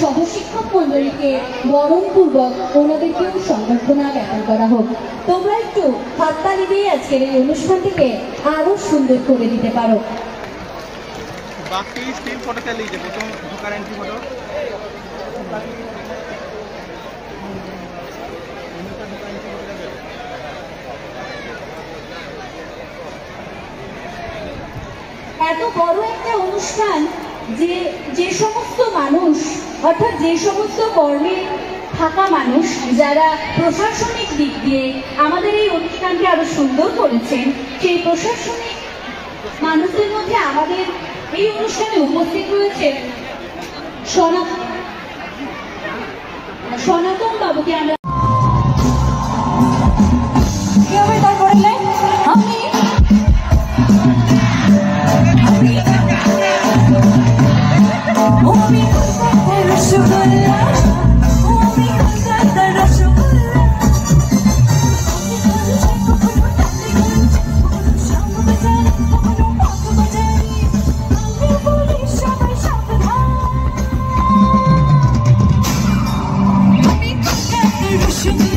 সহশিক্ষক মন্ডলীকে বরণপূর্বক ওনাদেরকেও সংবর্ধনা জ্ঞাপন করা হোক। তোমরা একটু হাততালি দিয়ে আজকের এই অনুষ্ঠানটিকে আরো সুন্দর করে দিতে পারো। बाकी स्टील फोटो चल लीजिए, फोटो ढुका एंट्री फोटो এত বড় একটা অনুষ্ঠান যে সমস্ত মানুষ অর্থাৎ যে সমস্ত কর্মে থাকা মানুষ যারা প্রশাসনিক দিক দিয়ে আমাদের এই অনুষ্ঠানকে আরো সুন্দর করেছেন, সেই প্রশাসনিক মানুষদের মধ্যে আমাদের এই অনুষ্ঠানে উপস্থিত রয়েছে সনাতন বাবুকে আমরা Should